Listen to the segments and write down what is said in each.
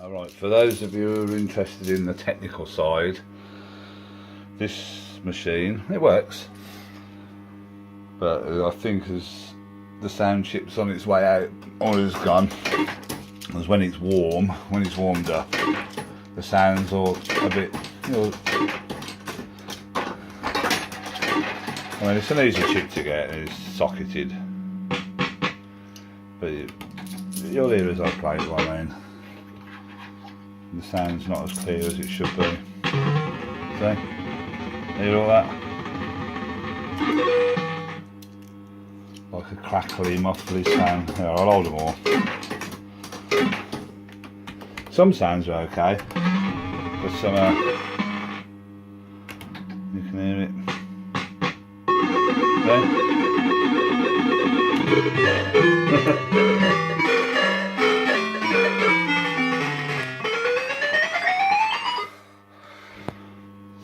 Alright, for those of you who are interested in the technical side, this machine, it works, but I think as the sound chip's on its way out, or is gone, as when it's warmed up, the sounds are a bit, you know, I mean, it's an easy chip to get and it's socketed, but you'll hear as I play it, what I mean. The sound's not as clear as it should be. See? Hear all that? Like a crackly, muffly sound. Here, I'll hold them all. Some sounds are okay, but some are... You can hear it.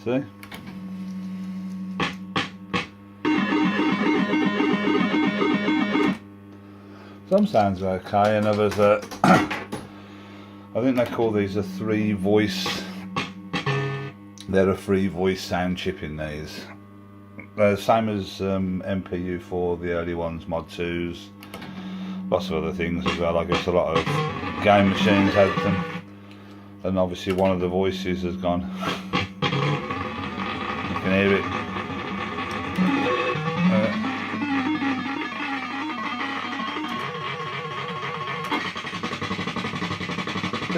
See? Some sounds are okay and others are I think they call these a 3-voice. They're a 3-voice sound chip in these. They're the same as MPU 4, the early ones, Mod 2s, lots of other things as well. I guess a lot of game machines had them, and obviously one of the voices has gone. You can hear it.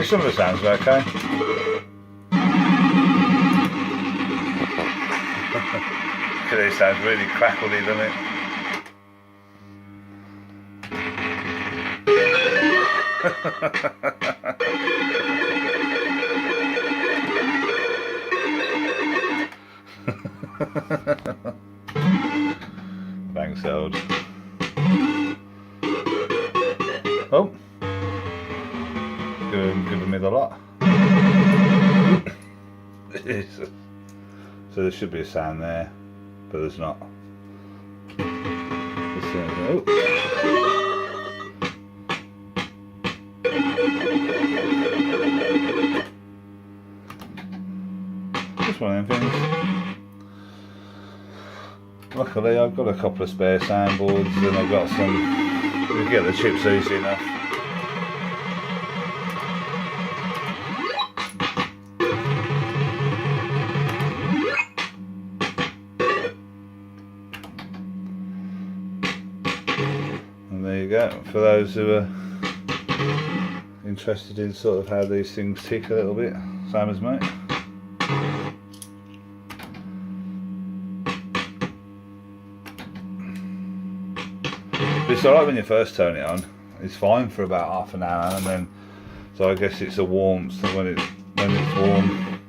Some of the sounds are okay. Look at this, sounds really crackly, doesn't it? Thanks, old. Oh. Giving me the lot. So there should be a sound there, but there's not. Oh. Just one of them things. Luckily I've got a couple of spare soundboards and I've got some, you can get the chips easy enough. There you go, for those who are interested in sort of how these things tick a little bit, same as me. It's alright when you first turn it on, it's fine for about half an hour, and then, so I guess it's a warmth, so when it's warm,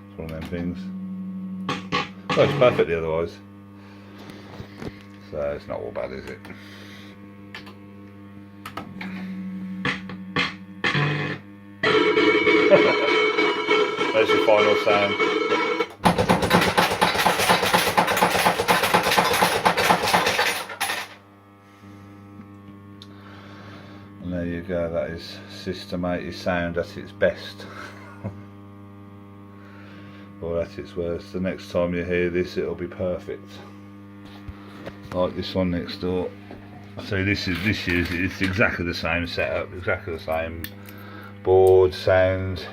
it's one of them things. Works perfectly otherwise. So it's not all bad, is it? There's your final sound. And there you go, that is System80 sound at its best. Or at its worst. The next time you hear this, it'll be perfect. Like this one next door. So this is it's exactly the same setup, exactly the same board, sound.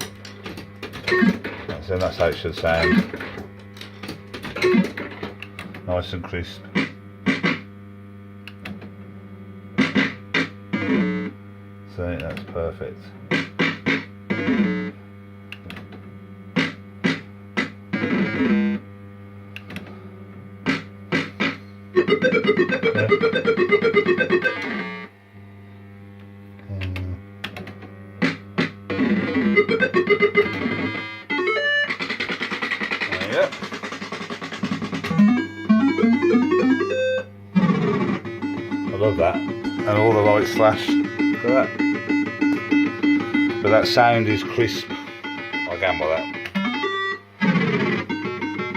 So that's how it should sound. Nice and crisp. So that's perfect. I love that, and all the lights flash. Look at that. But that sound is crisp. I'll gamble that.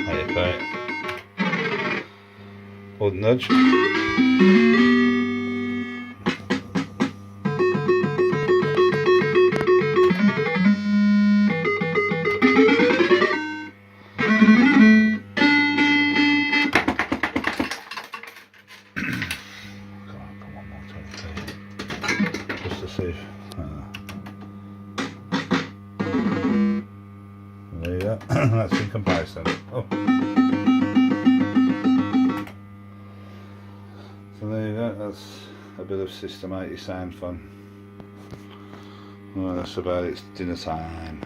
There you go. Or nudge. that's in comparison. Oh. So there you go, that's a bit of System 80 sound fun. Well, that's about it, it's dinner time.